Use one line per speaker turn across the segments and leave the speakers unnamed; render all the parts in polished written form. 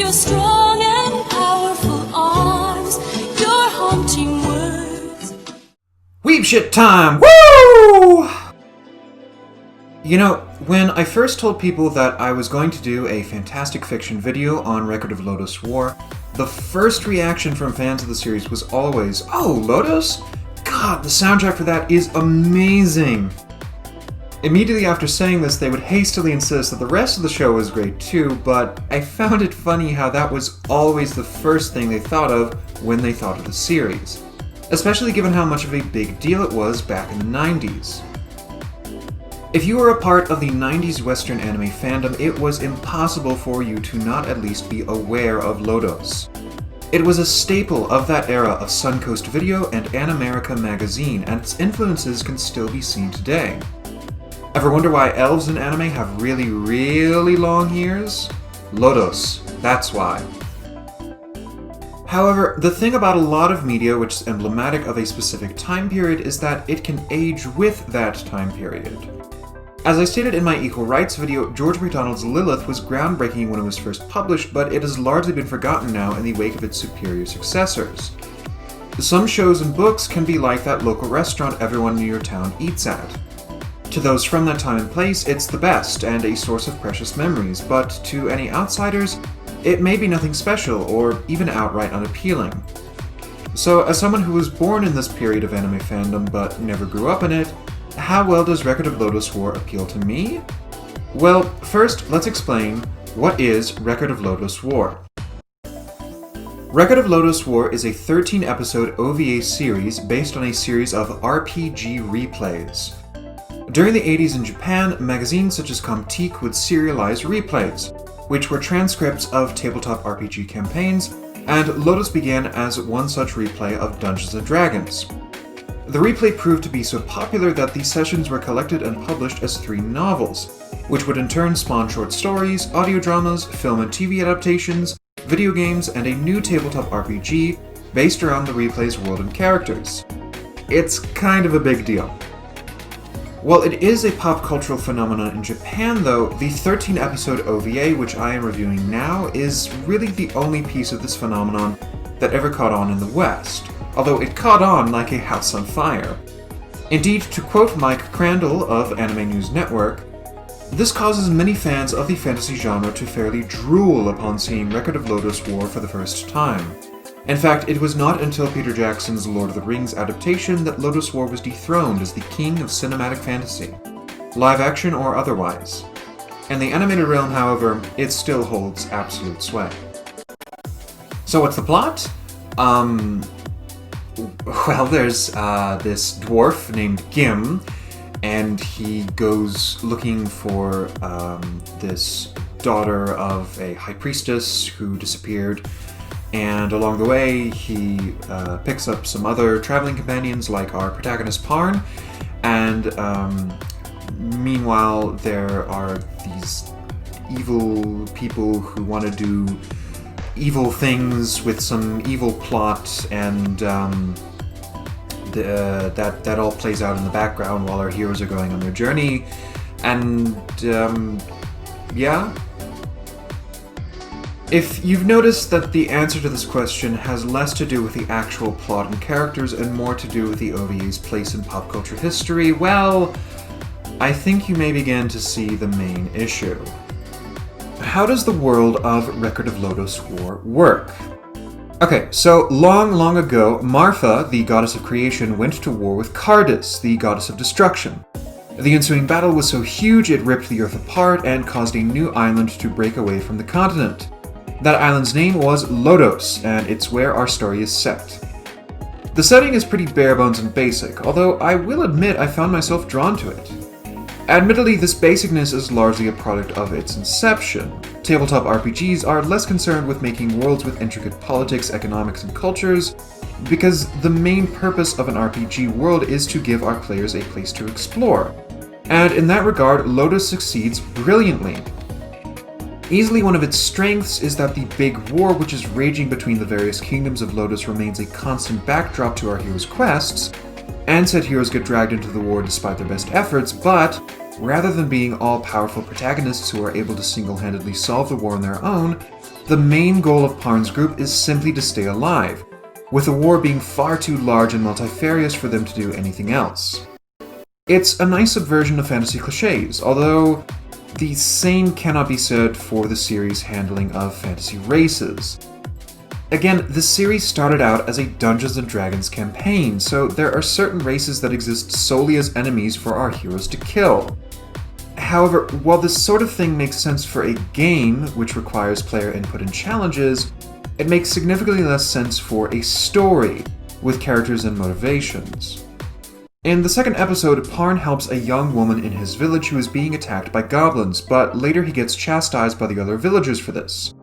your strong and powerful arms, your haunting words.
Weeb shit time! Woo! You know, when I first told people that I was going to do a fantastic fiction video on Record of Lodoss War, the first reaction from fans of the series was always, "Oh, Lodoss? God, the soundtrack for that is amazing!" Immediately after saying this, they would hastily insist that the rest of the show was great too, but I found it funny how that was always the first thing they thought of when they thought of the series, especially given how much of a big deal it was back in the 90s. If you were a part of the 90s Western anime fandom, it was impossible for you to not at least be aware of Lodoss. It was a staple of that era of Suncoast Video and Animerica magazine, and its influences can still be seen today. Ever wonder why elves in anime have really, really long ears? Lodoss, that's why. However, the thing about a lot of media which is emblematic of a specific time period is that it can age with that time period. As I stated in my Equal Rights video, George MacDonald's Lilith was groundbreaking when it was first published, but it has largely been forgotten now in the wake of its superior successors. Some shows and books can be like that local restaurant everyone in your town eats at. To those from that time and place, it's the best and a source of precious memories, but to any outsiders, it may be nothing special or even outright unappealing. So, as someone who was born in this period of anime fandom but never grew up in it, how well does Record of Lodoss War appeal to me? Well, first, let's explain what is Record of Lodoss War. Record of Lodoss War is a 13-episode OVA series based on a series of RPG replays. During the 80s in Japan, magazines such as Comtique would serialize replays, which were transcripts of tabletop RPG campaigns, and Lodoss began as one such replay of Dungeons & Dragons. The replay proved to be so popular that these sessions were collected and published as 3 novels, which would in turn spawn short stories, audio dramas, film and TV adaptations, video games, and a new tabletop RPG based around the replay's world and characters. It's kind of a big deal. While it is a pop cultural phenomenon in Japan, though, the 13-episode OVA, which I am reviewing now, is really the only piece of this phenomenon that ever caught on in the West, although it caught on like a house on fire. Indeed, to quote Mike Crandall of Anime News Network, "This causes many fans of the fantasy genre to fairly drool upon seeing Record of Lodoss War for the first time. In fact, it was not until Peter Jackson's Lord of the Rings adaptation that Lodoss War was dethroned as the king of cinematic fantasy, live action or otherwise. In the animated realm, however, it still holds absolute sway." So what's the plot? Well, there's this dwarf named Gim, and he goes looking for this daughter of a high priestess who disappeared. And along the way, he picks up some other traveling companions like our protagonist Parn, and meanwhile there are these evil people who want to do evil things with some evil plot, and that all plays out in the background while our heroes are going on their journey, and yeah. If you've noticed that the answer to this question has less to do with the actual plot and characters and more to do with the OVA's place in pop culture history, well, I think you may begin to see the main issue. How does the world of Record of Lodoss War work? Okay, so long ago, Martha, the goddess of creation, went to war with Cardis, the goddess of destruction. The ensuing battle was so huge it ripped the earth apart and caused a new island to break away from the continent. That island's name was Lodoss, and it's where our story is set. The setting is pretty bare bones and basic, although I will admit I found myself drawn to it. Admittedly, this basicness is largely a product of its inception. Tabletop RPGs are less concerned with making worlds with intricate politics, economics, and cultures, because the main purpose of an RPG world is to give our players a place to explore. And in that regard, Lodoss succeeds brilliantly. Easily one of its strengths is that the big war which is raging between the various kingdoms of Lodoss remains a constant backdrop to our heroes' quests, and said heroes get dragged into the war despite their best efforts, but rather than being all-powerful protagonists who are able to single-handedly solve the war on their own, the main goal of Parn's group is simply to stay alive, with the war being far too large and multifarious for them to do anything else. It's a nice subversion of fantasy cliches, although the same cannot be said for the series' handling of fantasy races. Again, the series started out as a Dungeons & Dragons campaign, so there are certain races that exist solely as enemies for our heroes to kill. However, while this sort of thing makes sense for a game, which requires player input and challenges, it makes significantly less sense for a story, with characters and motivations. In the second episode, Parn helps a young woman in his village who is being attacked by goblins, but later he gets chastised by the other villagers for this.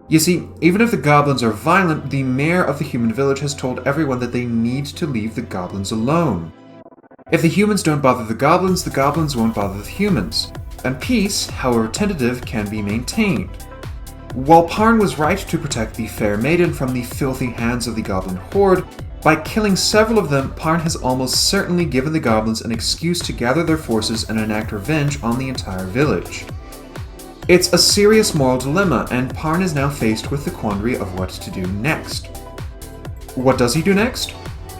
You see, even if the goblins are violent, the mayor of the human village has told everyone that they need to leave the goblins alone. If the humans don't bother the goblins won't bother the humans, and peace, however tentative, can be maintained. While Parn was right to protect the fair maiden from the filthy hands of the goblin horde, by killing several of them, Parn has almost certainly given the goblins an excuse to gather their forces and enact revenge on the entire village. It's a serious moral dilemma, and Parn is now faced with the quandary of what to do next. What does he do next?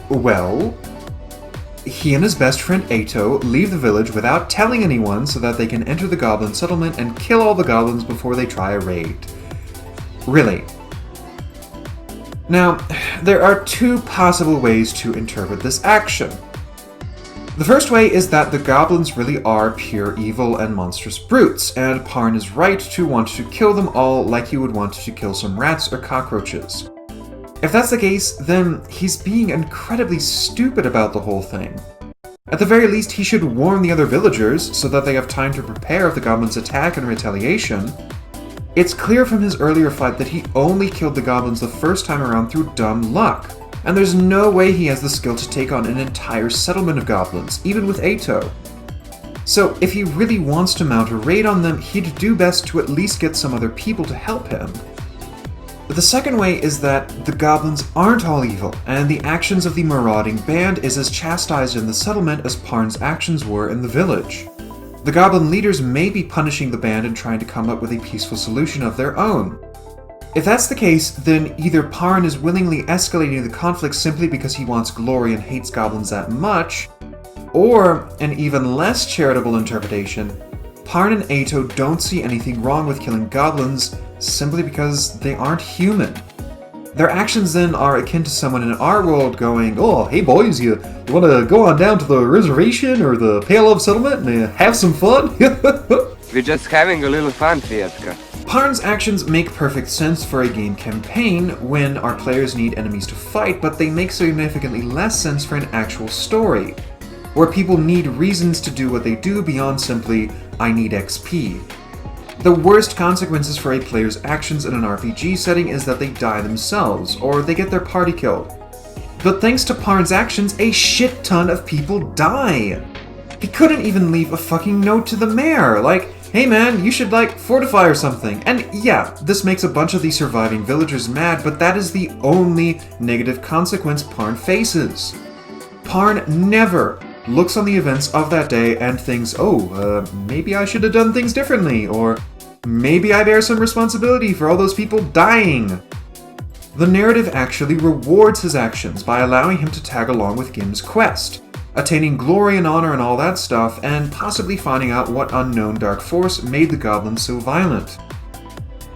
Well, he and his best friend Ato leave the village without telling anyone so that they can enter the goblin settlement and kill all the goblins before they try a raid. Really. Now, there are two possible ways to interpret this action. The first way is that the goblins really are pure evil and monstrous brutes, and Parn is right to want to kill them all like he would want to kill some rats or cockroaches. If that's the case, then he's being incredibly stupid about the whole thing. At the very least, he should warn the other villagers so that they have time to prepare if the goblins attack in retaliation. It's clear from his earlier fight that he only killed the goblins the first time around through dumb luck, and there's no way he has the skill to take on an entire settlement of goblins, even with Ato. So if he really wants to mount a raid on them, he'd do best to at least get some other people to help him. The second way is that the goblins aren't all evil, and the actions of the marauding band is as chastised in the settlement as Parn's actions were in the village. The goblin leaders may be punishing the band and trying to come up with a peaceful solution of their own. If that's the case, then either Parn is willingly escalating the conflict simply because he wants glory and hates goblins that much, or, an even less charitable interpretation, Parn and Ato don't see anything wrong with killing goblins simply because they aren't human. Their actions then are akin to someone in our world going, "Oh, hey boys, you want to go on down to the reservation or the Pale of Settlement and have some fun?"
We're just having a little fun, Fiatka.
Parn's actions make perfect sense for a game campaign when our players need enemies to fight, but they make significantly less sense for an actual story, where people need reasons to do what they do beyond simply, "I need XP." The worst consequences for a player's actions in an RPG setting is that they die themselves, or they get their party killed. But thanks to Parn's actions, a shit ton of people die! He couldn't even leave a fucking note to the mayor, like, "Hey man, you should fortify or something." And yeah, this makes a bunch of the surviving villagers mad, but that is the only negative consequence Parn faces. Parn never looks on the events of that day and thinks, maybe I should have done things differently, or maybe I bear some responsibility for all those people dying. The narrative actually rewards his actions by allowing him to tag along with Gim's quest, attaining glory and honor and all that stuff, and possibly finding out what unknown dark force made the goblins so violent.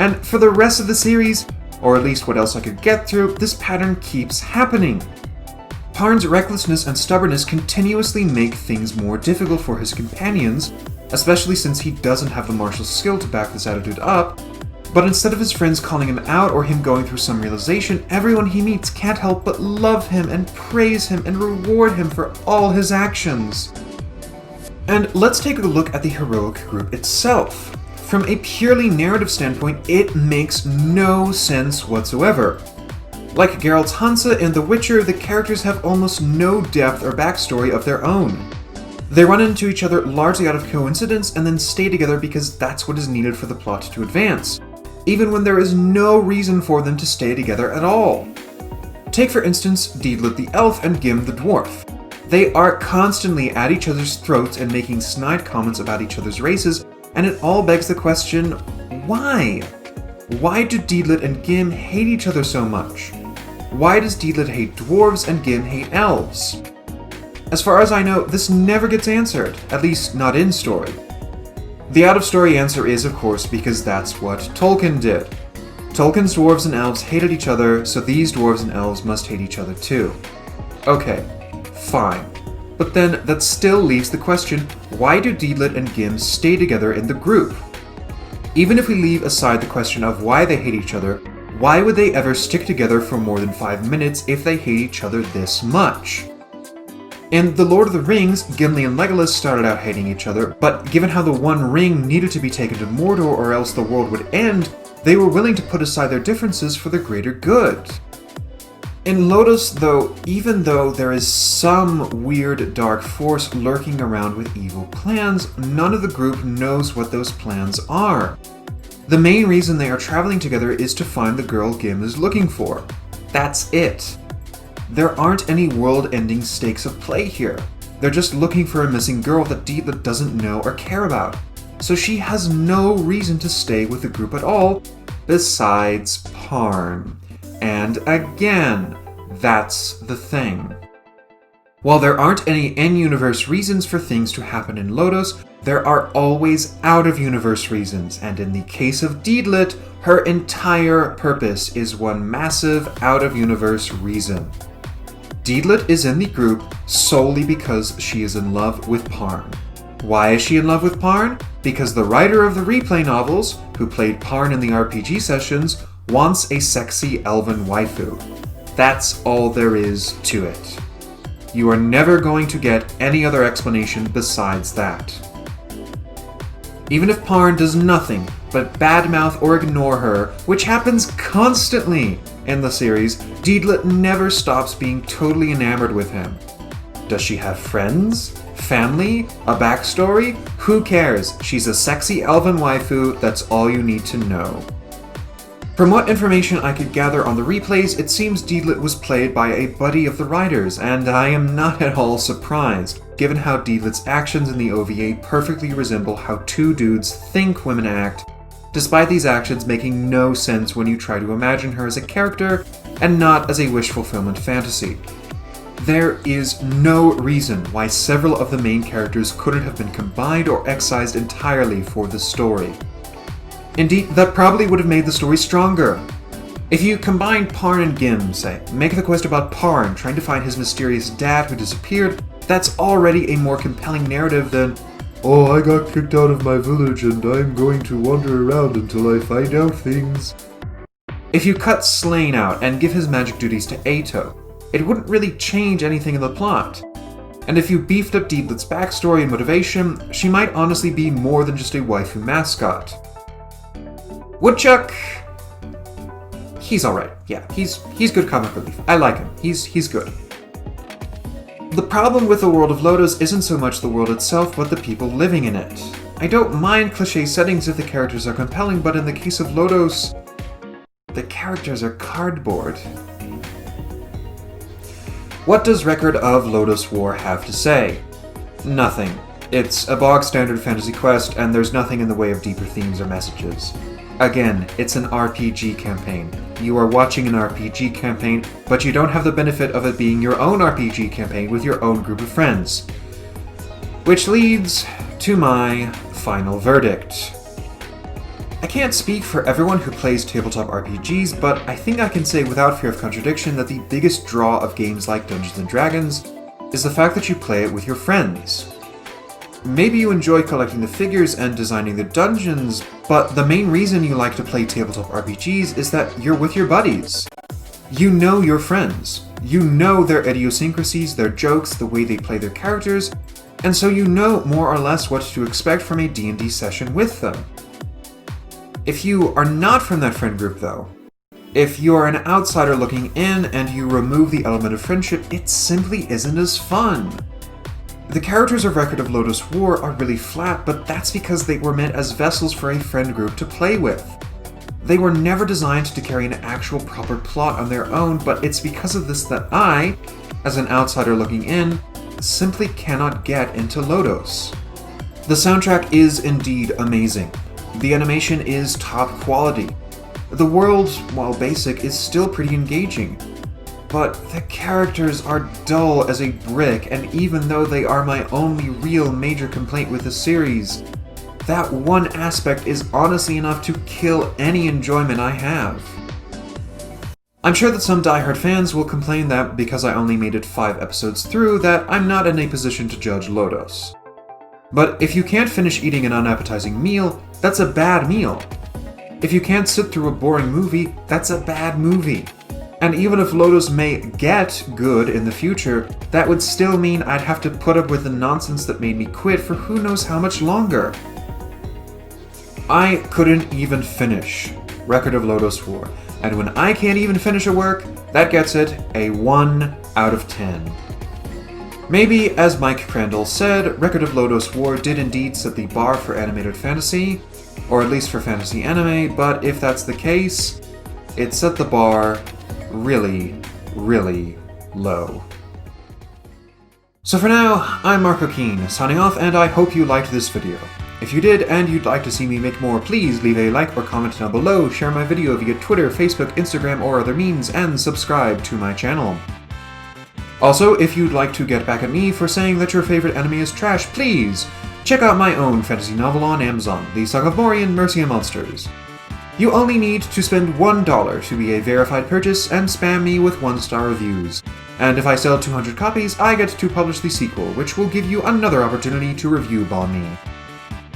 And for the rest of the series, or at least what else I could get through, this pattern keeps happening. Parn's recklessness and stubbornness continuously make things more difficult for his companions, especially since he doesn't have the martial skill to back this attitude up, but instead of his friends calling him out or him going through some realization, everyone he meets can't help but love him and praise him and reward him for all his actions. And let's take a look at the heroic group itself. From a purely narrative standpoint, it makes no sense whatsoever. Like Geralt's Hansa in The Witcher, the characters have almost no depth or backstory of their own. They run into each other largely out of coincidence and then stay together because that's what is needed for the plot to advance, even when there is no reason for them to stay together at all. Take for instance Diedlit the Elf and Gim the Dwarf. They are constantly at each other's throats and making snide comments about each other's races, and it all begs the question, why? Why do Deedlit and Gim hate each other so much? Why does Deedlit hate dwarves and Gim hate elves? As far as I know, this never gets answered, at least not in story. The out-of-story answer is, of course, because that's what Tolkien did. Tolkien's dwarves and elves hated each other, so these dwarves and elves must hate each other too. Okay, fine. But then that still leaves the question, why do Deedlit and Gim stay together in the group? Even if we leave aside the question of why they hate each other, why would they ever stick together for more than 5 minutes if they hate each other this much? In The Lord of the Rings, Gimli and Legolas started out hating each other, but given how the One Ring needed to be taken to Mordor or else the world would end, they were willing to put aside their differences for the greater good. In Lodoss, though, even though there is some weird dark force lurking around with evil plans, none of the group knows what those plans are. The main reason they are traveling together is to find the girl Gim is looking for. That's it. There aren't any world-ending stakes of play here. They're just looking for a missing girl that Deedlit doesn't know or care about. So she has no reason to stay with the group at all, besides Parn. And again, that's the thing. While there aren't any in-universe reasons for things to happen in Lodoss, there are always out-of-universe reasons, and in the case of Deedlit, her entire purpose is one massive out-of-universe reason. Deedlit is in the group solely because she is in love with Parn. Why is she in love with Parn? Because the writer of the replay novels, who played Parn in the RPG sessions, wants a sexy elven waifu. That's all there is to it. You are never going to get any other explanation besides that. Even if Parn does nothing but badmouth or ignore her, which happens constantly in the series, Deedlit never stops being totally enamored with him. Does she have friends? Family? A backstory? Who cares? She's a sexy elven waifu, that's all you need to know. From what information I could gather on the replays, it seems Deedlit was played by a buddy of the writers, and I am not at all surprised, given how Deedlit's actions in the OVA perfectly resemble how two dudes think women act, despite these actions making no sense when you try to imagine her as a character and not as a wish fulfillment fantasy. There is no reason why several of the main characters couldn't have been combined or excised entirely for the story. Indeed, that probably would have made the story stronger. If you combine Parn and Gim, say, make the quest about Parn trying to find his mysterious dad who disappeared, that's already a more compelling narrative than, "Oh, I got kicked out of my village and I'm going to wander around until I find out things." If you cut Slain out and give his magic duties to Ato, it wouldn't really change anything in the plot. And if you beefed up Deedlit's backstory and motivation, she might honestly be more than just a waifu mascot. Woodchuck, he's alright. Yeah, he's good comic relief. I like him. He's good. The problem with the world of Lodoss isn't so much the world itself, but the people living in it. I don't mind cliché settings if the characters are compelling, but in the case of Lodoss, the characters are cardboard. What does Record of Lodoss War have to say? Nothing. It's a bog-standard fantasy quest, and there's nothing in the way of deeper themes or messages. Again, it's an RPG campaign. You are watching an RPG campaign, but you don't have the benefit of it being your own RPG campaign with your own group of friends. Which leads to my final verdict. I can't speak for everyone who plays tabletop RPGs, but I think I can say without fear of contradiction that the biggest draw of games like Dungeons & Dragons is the fact that you play it with your friends. Maybe you enjoy collecting the figures and designing the dungeons, but the main reason you like to play tabletop RPGs is that you're with your buddies. You know your friends. You know their idiosyncrasies, their jokes, the way they play their characters, and so you know more or less what to expect from a D&D session with them. If you are not from that friend group though, if you are an outsider looking in and you remove the element of friendship, it simply isn't as fun. The characters of Record of Lodoss War are really flat, but that's because they were meant as vessels for a friend group to play with. They were never designed to carry an actual proper plot on their own, but it's because of this that I, as an outsider looking in, simply cannot get into Lodoss. The soundtrack is indeed amazing. The animation is top quality. The world, while basic, is still pretty engaging. But the characters are dull as a brick, and even though they are my only real major complaint with the series, that one aspect is honestly enough to kill any enjoyment I have. I'm sure that some diehard fans will complain that because I only made it 5 episodes through, that I'm not in a position to judge Lodoss. But if you can't finish eating an unappetizing meal, that's a bad meal. If you can't sit through a boring movie, that's a bad movie. And even if Lodoss may get good in the future, that would still mean I'd have to put up with the nonsense that made me quit for who knows how much longer. I couldn't even finish Record of Lodoss War, and when I can't even finish a work, that gets it a 1 out of 10. Maybe, as Mike Crandall said, Record of Lodoss War did indeed set the bar for animated fantasy, or at least for fantasy anime, but if that's the case, it set the bar really, really low. So for now, I'm Marco Keen, signing off, and I hope you liked this video. If you did, and you'd like to see me make more, please leave a like or comment down below, share my video via Twitter, Facebook, Instagram, or other means, and subscribe to my channel. Also, if you'd like to get back at me for saying that your favorite anime is trash, please check out my own fantasy novel on Amazon, The Song of Morian: Mercy and Monsters. You only need to spend $1 to be a verified purchase and spam me with 1-star reviews. And if I sell 200 copies, I get to publish the sequel, which will give you another opportunity to review bomb me.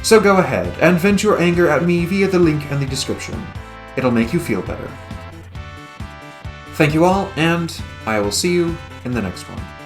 So go ahead and vent your anger at me via the link in the description. It'll make you feel better. Thank you all, and I will see you in the next one.